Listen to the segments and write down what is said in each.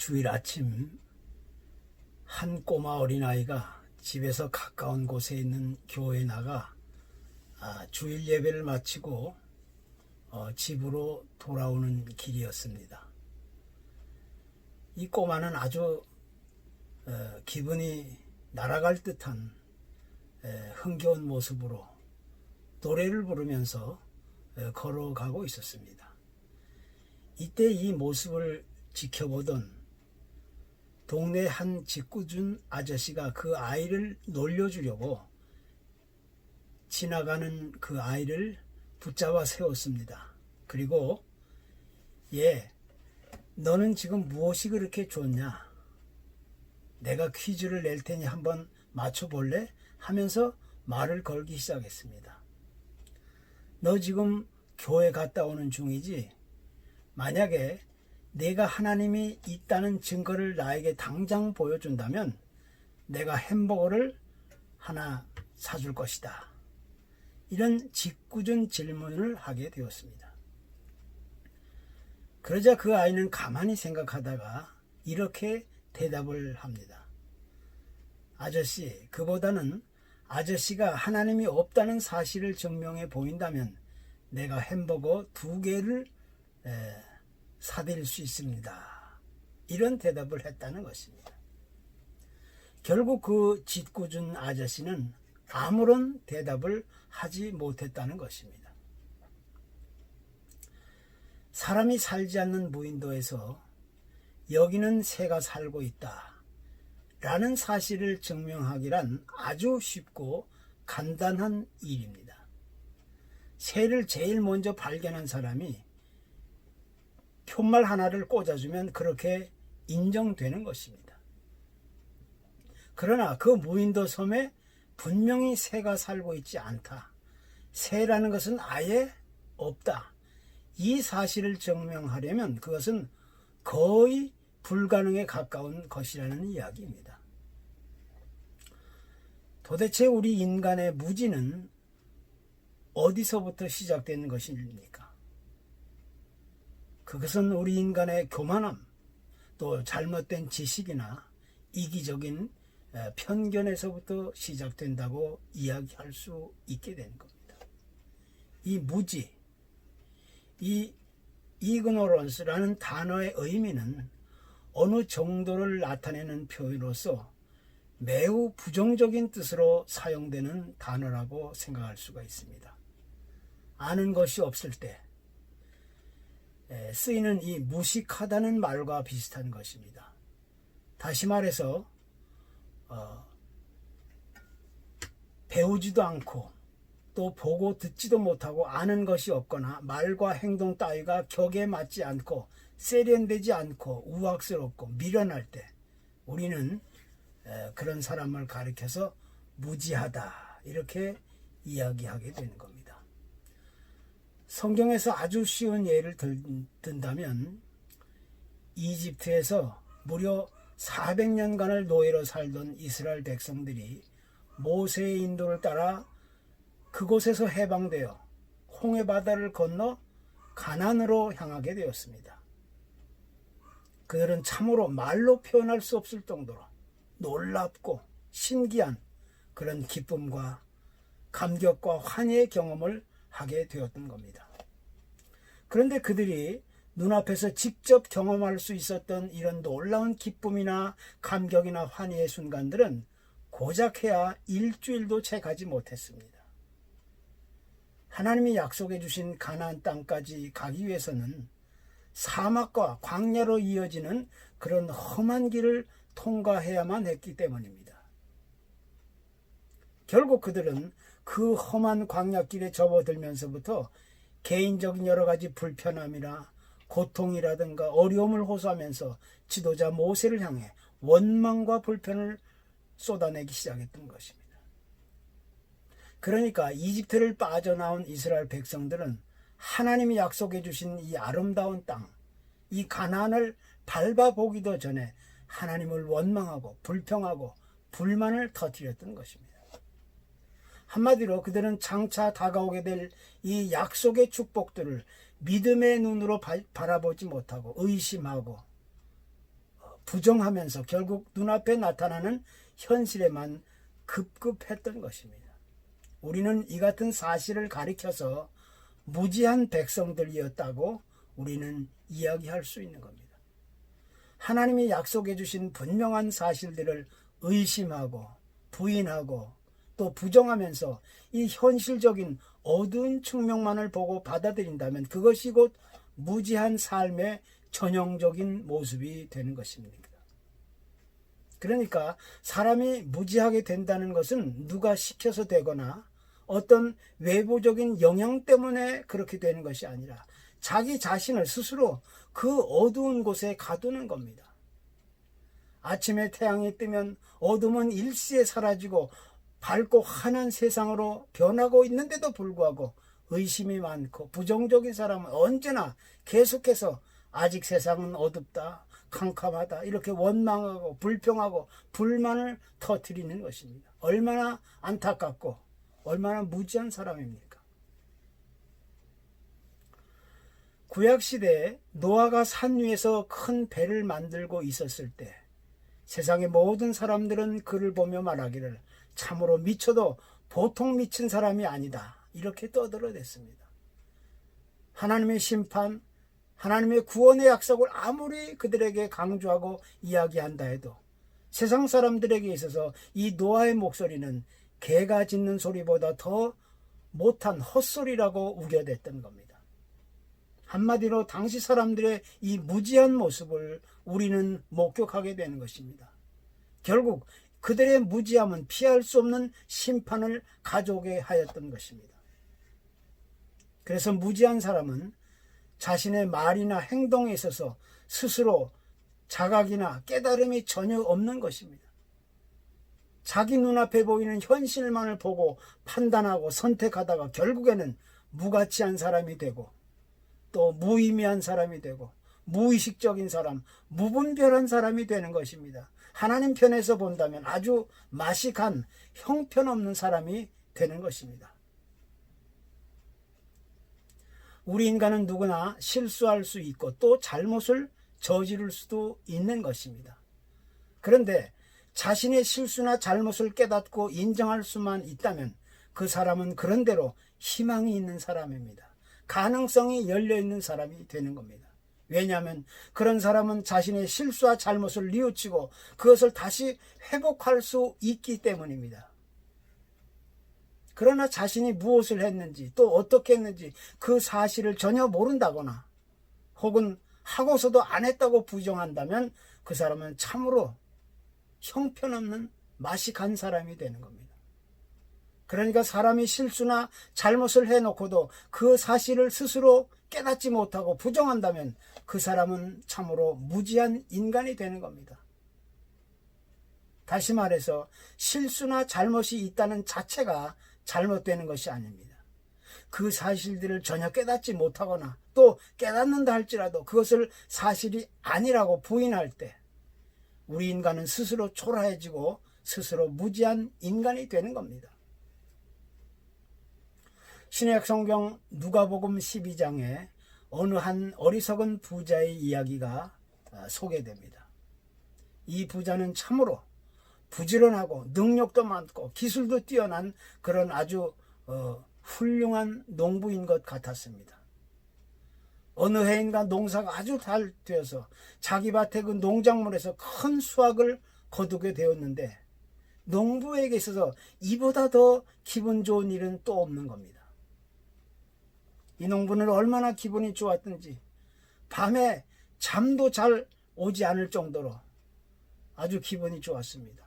주일 아침 한 꼬마 어린아이가 집에서 가까운 곳에 있는 교회에 나가 주일 예배를 마치고 집으로 돌아오는 길이었습니다. 이 꼬마는 아주 기분이 날아갈 듯한 흥겨운 모습으로 노래를 부르면서 걸어가고 있었습니다. 이때 이 모습을 지켜보던 동네 한 짓궂은 아저씨가 그 아이를 놀려주려고 지나가는 그 아이를 붙잡아 세웠습니다. 그리고 너는 지금 무엇이 그렇게 좋냐? 내가 퀴즈를 낼 테니 한번 맞춰볼래? 하면서 말을 걸기 시작했습니다. 너 지금 교회 갔다 오는 중이지? 만약에 내가 하나님이 있다는 증거를 나에게 당장 보여준다면 내가 햄버거를 하나 사줄 것이다. 이런 짓궂은 질문을 하게 되었습니다. 그러자 그 아이는 가만히 생각하다가 이렇게 대답을 합니다. 아저씨, 그보다는 아저씨가 하나님이 없다는 사실을 증명해 보인다면 내가 햄버거 2개를 사드릴 수 있습니다. 이런 대답을 했다는 것입니다. 결국 그 짓궂은 아저씨는 아무런 대답을 하지 못했다는 것입니다. 사람이 살지 않는 무인도에서 여기는 새가 살고 있다 라는 사실을 증명하기란 아주 쉽고 간단한 일입니다. 새를 제일 먼저 발견한 사람이 푯말 하나를 꽂아주면 그렇게 인정되는 것입니다. 그러나 그 무인도 섬에 분명히 새가 살고 있지 않다. 새라는 것은 아예 없다. 이 사실을 증명하려면 그것은 거의 불가능에 가까운 것이라는 이야기입니다. 도대체 우리 인간의 무지는 어디서부터 시작된 것입니까? 그것은 우리 인간의 교만함, 또 잘못된 지식이나 이기적인 편견에서부터 시작된다고 이야기할 수 있게 된 겁니다. 이 무지, 이 ignorance라는 단어의 의미는 어느 정도를 나타내는 표현으로서 매우 부정적인 뜻으로 사용되는 단어라고 생각할 수가 있습니다. 아는 것이 없을 때 쓰이는 이 무식하다는 말과 비슷한 것입니다. 다시 말해서 배우지도 않고 또 보고 듣지도 못하고 아는 것이 없거나 말과 행동 따위가 격에 맞지 않고 세련되지 않고 우악스럽고 미련할 때 우리는 그런 사람을 가리켜서 무지하다 이렇게 이야기하게 되는 겁니다. 성경에서 아주 쉬운 예를 든다면 이집트에서 무려 400년간을 노예로 살던 이스라엘 백성들이 모세의 인도를 따라 그곳에서 해방되어 홍해바다를 건너 가나안으로 향하게 되었습니다. 그들은 참으로 말로 표현할 수 없을 정도로 놀랍고 신기한 그런 기쁨과 감격과 환희의 경험을 하게 되었던 겁니다. 그런데 그들이 눈앞에서 직접 경험할 수 있었던 이런 놀라운 기쁨이나 감격이나 환희의 순간들은 고작해야 일주일도 채 가지 못했습니다. 하나님이 약속해 주신 가나안 땅까지 가기 위해서는 사막과 광야로 이어지는 그런 험한 길을 통과해야만 했기 때문입니다. 결국 그들은 그 험한 광야길에 접어들면서부터 개인적인 여러 가지 불편함이나 고통이라든가 어려움을 호소하면서 지도자 모세를 향해 원망과 불편을 쏟아내기 시작했던 것입니다. 그러니까 이집트를 빠져나온 이스라엘 백성들은 하나님이 약속해 주신 이 아름다운 땅, 이 가나안을 밟아보기도 전에 하나님을 원망하고 불평하고 불만을 터뜨렸던 것입니다. 한마디로 그들은 장차 다가오게 될 이 약속의 축복들을 믿음의 눈으로 바라보지 못하고 의심하고 부정하면서 결국 눈앞에 나타나는 현실에만 급급했던 것입니다. 우리는 이 같은 사실을 가리켜서 무지한 백성들이었다고 우리는 이야기할 수 있는 겁니다. 하나님이 약속해 주신 분명한 사실들을 의심하고 부인하고 또 부정하면서 이 현실적인 어두운 측면만을 보고 받아들인다면 그것이 곧 무지한 삶의 전형적인 모습이 되는 것입니다. 그러니까 사람이 무지하게 된다는 것은 누가 시켜서 되거나 어떤 외부적인 영향 때문에 그렇게 되는 것이 아니라 자기 자신을 스스로 그 어두운 곳에 가두는 겁니다. 아침에 태양이 뜨면 어둠은 일시에 사라지고 밝고 환한 세상으로 변하고 있는데도 불구하고 의심이 많고 부정적인 사람은 언제나 계속해서 아직 세상은 어둡다, 캄캄하다 이렇게 원망하고 불평하고 불만을 터뜨리는 것입니다. 얼마나 안타깝고 얼마나 무지한 사람입니까? 구약시대에 노아가 산 위에서 큰 배를 만들고 있었을 때 세상의 모든 사람들은 그를 보며 말하기를 참으로 미쳐도 보통 미친 사람이 아니다 이렇게 떠들어댔습니다. 하나님의 심판, 하나님의 구원의 약속을 아무리 그들에게 강조하고 이야기한다 해도 세상 사람들에게 있어서 이 노아의 목소리는 개가 짖는 소리보다 더 못한 헛소리라고 우겨댔던 겁니다. 한마디로 당시 사람들의 이 무지한 모습을 우리는 목격하게 되는 것입니다. 결국 그들의 무지함은 피할 수 없는 심판을 가져오게 하였던 것입니다. 그래서 무지한 사람은 자신의 말이나 행동에 있어서 스스로 자각이나 깨달음이 전혀 없는 것입니다. 자기 눈앞에 보이는 현실만을 보고 판단하고 선택하다가 결국에는 무가치한 사람이 되고 또 무의미한 사람이 되고 무의식적인 사람, 무분별한 사람이 되는 것입니다. 하나님 편에서 본다면 아주 맛이 간 형편없는 사람이 되는 것입니다. 우리 인간은 누구나 실수할 수 있고 또 잘못을 저지를 수도 있는 것입니다. 그런데 자신의 실수나 잘못을 깨닫고 인정할 수만 있다면 그 사람은 그런대로 희망이 있는 사람입니다. 가능성이 열려있는 사람이 되는 겁니다. 왜냐하면 그런 사람은 자신의 실수와 잘못을 뉘우치고 그것을 다시 회복할 수 있기 때문입니다. 그러나 자신이 무엇을 했는지 또 어떻게 했는지 그 사실을 전혀 모른다거나 혹은 하고서도 안 했다고 부정한다면 그 사람은 참으로 형편없는 맛이 간 사람이 되는 겁니다. 그러니까 사람이 실수나 잘못을 해놓고도 그 사실을 스스로 깨닫지 못하고 부정한다면 그 사람은 참으로 무지한 인간이 되는 겁니다. 다시 말해서 실수나 잘못이 있다는 자체가 잘못되는 것이 아닙니다. 그 사실들을 전혀 깨닫지 못하거나 또 깨닫는다 할지라도 그것을 사실이 아니라고 부인할 때 우리 인간은 스스로 초라해지고 스스로 무지한 인간이 되는 겁니다. 신약 성경 누가복음 12장에 어느 한 어리석은 부자의 이야기가 소개됩니다. 이 부자는 참으로 부지런하고 능력도 많고 기술도 뛰어난 그런 아주 훌륭한 농부인 것 같았습니다. 어느 해인가 농사가 아주 잘 되어서 자기 밭의 그 농작물에서 큰 수확을 거두게 되었는데 농부에게 있어서 이보다 더 기분 좋은 일은 또 없는 겁니다. 이 농부는 얼마나 기분이 좋았던지 밤에 잠도 잘 오지 않을 정도로 아주 기분이 좋았습니다.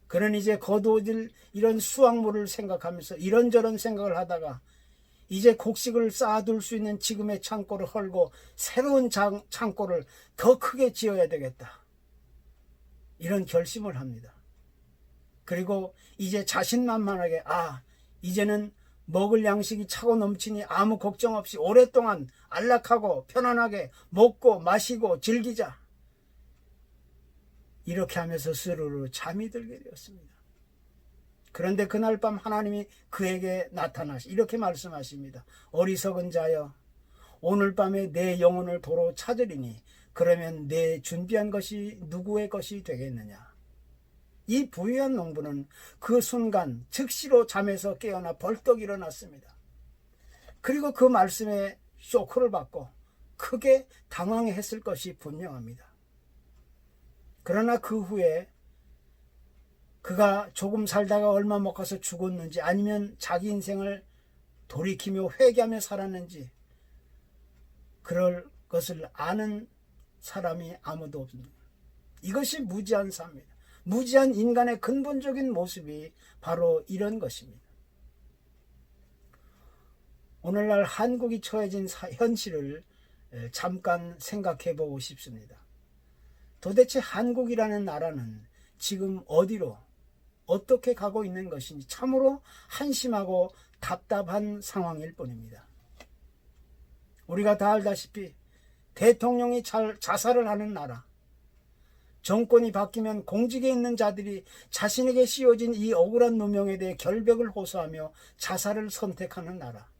그는 이제 거두어질 이런 수확물을 생각하면서 이런저런 생각을 하다가 이제 곡식을 쌓아둘 수 있는 지금의 창고를 헐고 새로운 창고를 더 크게 지어야 되겠다. 이런 결심을 합니다. 그리고 이제 자신만만하게 이제는 먹을 양식이 차고 넘치니 아무 걱정 없이 오랫동안 안락하고 편안하게 먹고 마시고 즐기자. 이렇게 하면서 스르르 잠이 들게 되었습니다. 그런데 그날 밤 하나님이 그에게 나타나시 이렇게 말씀하십니다. 어리석은 자여 오늘 밤에 내 영혼을 도로 찾으리니 그러면 내 준비한 것이 누구의 것이 되겠느냐. 이 부유한 농부는 그 순간 즉시로 잠에서 깨어나 벌떡 일어났습니다. 그리고 그 말씀에 쇼크를 받고 크게 당황했을 것이 분명합니다. 그러나 그 후에 그가 조금 살다가 얼마 못 가서 죽었는지 아니면 자기 인생을 돌이키며 회개하며 살았는지 그럴 것을 아는 사람이 아무도 없습니다. 이것이 무지한 삶입니다. 무지한 인간의 근본적인 모습이 바로 이런 것입니다. 오늘날 한국이 처해진 현실을 잠깐 생각해 보고 싶습니다. 도대체 한국이라는 나라는 지금 어디로 어떻게 가고 있는 것인지 참으로 한심하고 답답한 상황일 뿐입니다. 우리가 다 알다시피 대통령이 자살을 하는 나라, 정권이 바뀌면 공직에 있는 자들이 자신에게 씌워진 이 억울한 누명에 대해 결백을 호소하며 자살을 선택하는 나라,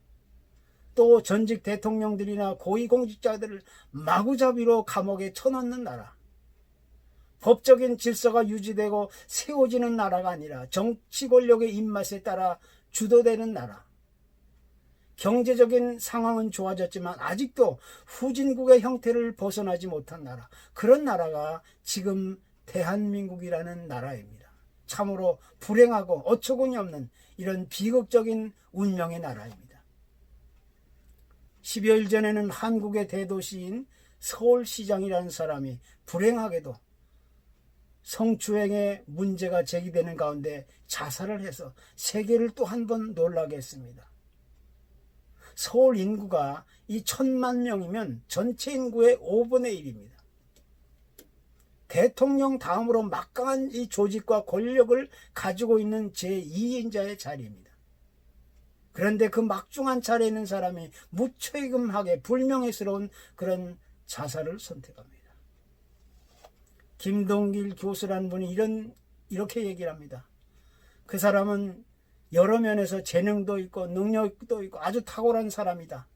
또 전직 대통령들이나 고위공직자들을 마구잡이로 감옥에 쳐넣는 나라, 법적인 질서가 유지되고 세워지는 나라가 아니라 정치 권력의 입맛에 따라 주도되는 나라, 경제적인 상황은 좋아졌지만 아직도 후진국의 형태를 벗어나지 못한 나라, 그런 나라가 지금 대한민국이라는 나라입니다. 참으로 불행하고 어처구니 없는 이런 비극적인 운명의 나라입니다. 10여일 전에는 한국의 대도시인 서울시장이라는 사람이 불행하게도 성추행의 문제가 제기되는 가운데 자살을 해서 세계를 또 한 번 놀라게 했습니다. 서울 인구가 이 1,000만 명이면 전체 인구의 5분의 1입니다. 대통령 다음으로 막강한 이 조직과 권력을 가지고 있는 제2인자의 자리입니다. 그런데 그 막중한 자리에 있는 사람이 무책임하게 불명예스러운 그런 자살을 선택합니다. 김동길 교수라는 분이 이렇게 얘기를 합니다. 그 사람은 여러 면에서 재능도 있고 능력도 있고 아주 탁월한 사람이다.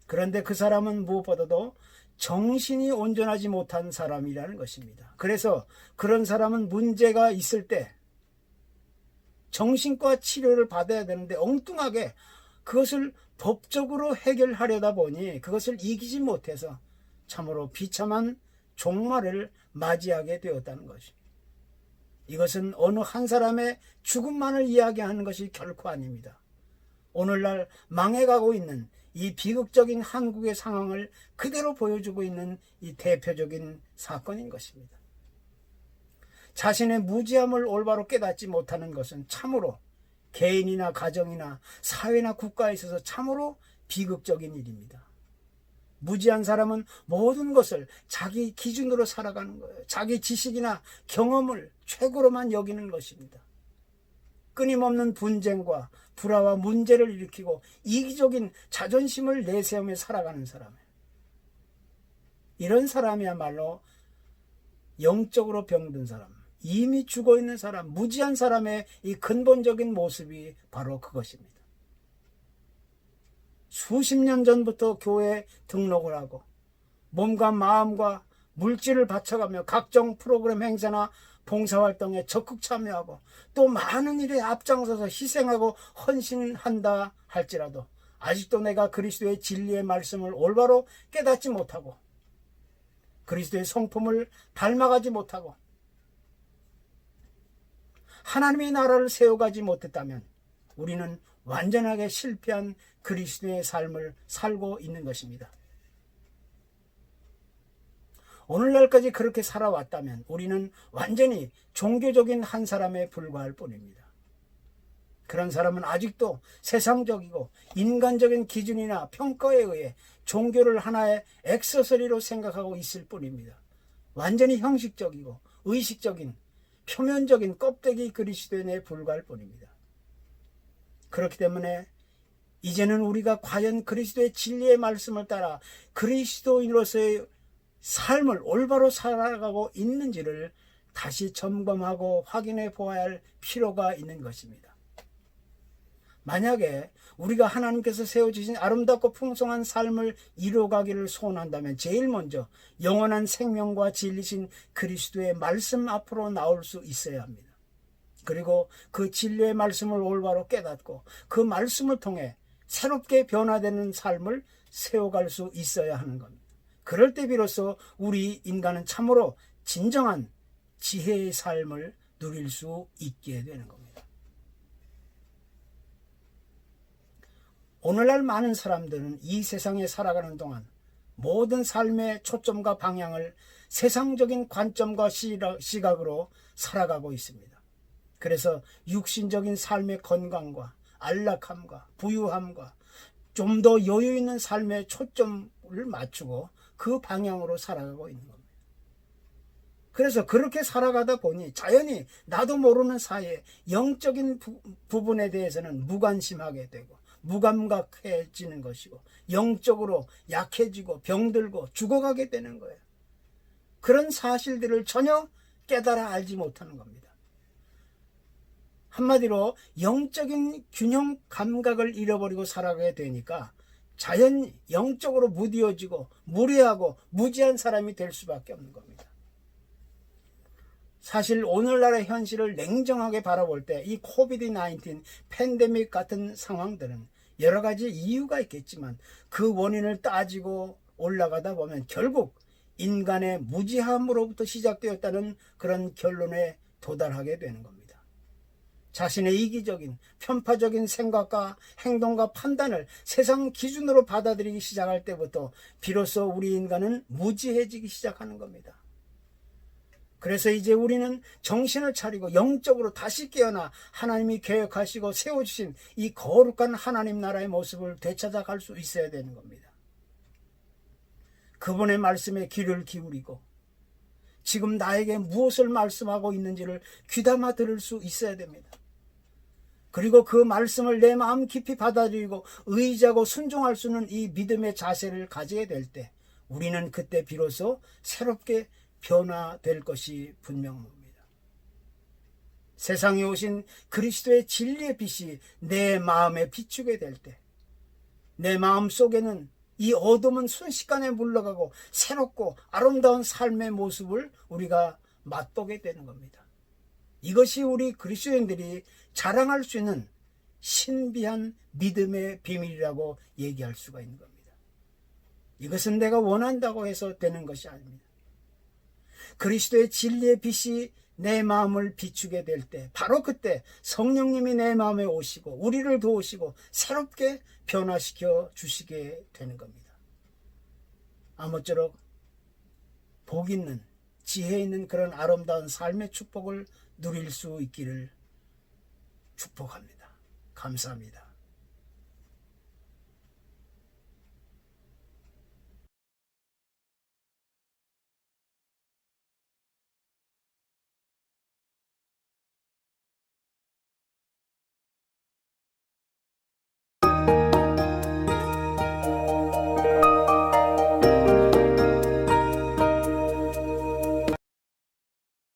그런데 그 사람은 무엇보다도 정신이 온전하지 못한 사람이라는 것입니다. 그래서 그런 사람은 문제가 있을 때 정신과 치료를 받아야 되는데 엉뚱하게 그것을 법적으로 해결하려다 보니 그것을 이기지 못해서 참으로 비참한 종말을 맞이하게 되었다는 것입니다. 이것은 어느 한 사람의 죽음만을 이야기하는 것이 결코 아닙니다. 오늘날 망해가고 있는 이 비극적인 한국의 상황을 그대로 보여주고 있는 이 대표적인 사건인 것입니다. 자신의 무지함을 올바로 깨닫지 못하는 것은 참으로 개인이나 가정이나 사회나 국가에 있어서 참으로 비극적인 일입니다. 무지한 사람은 모든 것을 자기 기준으로 살아가는 거예요. 자기 지식이나 경험을 최고로만 여기는 것입니다. 끊임없는 분쟁과 불화와 문제를 일으키고 이기적인 자존심을 내세우며 살아가는 사람이에요. 이런 사람이야말로 영적으로 병든 사람, 이미 죽어있는 사람, 무지한 사람의 이 근본적인 모습이 바로 그것입니다. 수십 년 전부터 교회에 등록을 하고 몸과 마음과 물질을 바쳐가며 각종 프로그램 행사나 봉사활동에 적극 참여하고 또 많은 일에 앞장서서 희생하고 헌신한다 할지라도 아직도 내가 그리스도의 진리의 말씀을 올바로 깨닫지 못하고 그리스도의 성품을 닮아가지 못하고 하나님의 나라를 세워가지 못했다면 우리는 완전하게 실패한 그리스도의 삶을 살고 있는 것입니다. 오늘날까지 그렇게 살아왔다면 우리는 완전히 종교적인 한 사람에 불과할 뿐입니다. 그런 사람은 아직도 세상적이고 인간적인 기준이나 평가에 의해 종교를 하나의 액세서리로 생각하고 있을 뿐입니다. 완전히 형식적이고 의식적인 표면적인 껍데기 그리스도인에 불과할 뿐입니다. 그렇기 때문에 이제는 우리가 과연 그리스도의 진리의 말씀을 따라 그리스도인으로서의 삶을 올바로 살아가고 있는지를 다시 점검하고 확인해 보아야 할 필요가 있는 것입니다. 만약에 우리가 하나님께서 세워주신 아름답고 풍성한 삶을 이루어가기를 소원한다면 제일 먼저 영원한 생명과 진리신 그리스도의 말씀 앞으로 나올 수 있어야 합니다. 그리고 그 진리의 말씀을 올바로 깨닫고 그 말씀을 통해 새롭게 변화되는 삶을 세워갈 수 있어야 하는 겁니다. 그럴 때 비로소 우리 인간은 참으로 진정한 지혜의 삶을 누릴 수 있게 되는 겁니다. 오늘날 많은 사람들은 이 세상에 살아가는 동안 모든 삶의 초점과 방향을 세상적인 관점과 시각으로 살아가고 있습니다. 그래서 육신적인 삶의 건강과 안락함과 부유함과 좀 더 여유 있는 삶의 초점을 맞추고 그 방향으로 살아가고 있는 겁니다. 그래서 그렇게 살아가다 보니 자연히 나도 모르는 사이에 영적인 부분에 대해서는 무관심하게 되고 무감각해지는 것이고 영적으로 약해지고 병들고 죽어가게 되는 거예요. 그런 사실들을 전혀 깨달아 알지 못하는 겁니다. 한마디로 영적인 균형 감각을 잃어버리고 살아가게 되니까 자연히 영적으로 무뎌지고 무례하고 무지한 사람이 될 수밖에 없는 겁니다. 사실 오늘날의 현실을 냉정하게 바라볼 때 이 코비드-19 팬데믹 같은 상황들은 여러 가지 이유가 있겠지만 그 원인을 따지고 올라가다 보면 결국 인간의 무지함으로부터 시작되었다는 그런 결론에 도달하게 되는 겁니다. 자신의 이기적인 편파적인 생각과 행동과 판단을 세상 기준으로 받아들이기 시작할 때부터 비로소 우리 인간은 무지해지기 시작하는 겁니다. 그래서 이제 우리는 정신을 차리고 영적으로 다시 깨어나 하나님이 계획하시고 세워주신 이 거룩한 하나님 나라의 모습을 되찾아갈 수 있어야 되는 겁니다. 그분의 말씀에 귀를 기울이고 지금 나에게 무엇을 말씀하고 있는지를 귀담아 들을 수 있어야 됩니다. 그리고 그 말씀을 내 마음 깊이 받아들이고 의지하고 순종할 수 있는 이 믿음의 자세를 가지게 될 때 우리는 그때 비로소 새롭게 변화될 것이 분명합니다. 세상에 오신 그리스도의 진리의 빛이 내 마음에 비추게 될 때 내 마음 속에는 이 어둠은 순식간에 물러가고 새롭고 아름다운 삶의 모습을 우리가 맛보게 되는 겁니다. 이것이 우리 그리스도인들이 자랑할 수 있는 신비한 믿음의 비밀이라고 얘기할 수가 있는 겁니다. 이것은 내가 원한다고 해서 되는 것이 아닙니다. 그리스도의 진리의 빛이 내 마음을 비추게 될 때 바로 그때 성령님이 내 마음에 오시고 우리를 도우시고 새롭게 변화시켜 주시게 되는 겁니다. 아무쪼록 복 있는 지혜 있는 그런 아름다운 삶의 축복을 누릴 수 있기를 축복합니다. 감사합니다.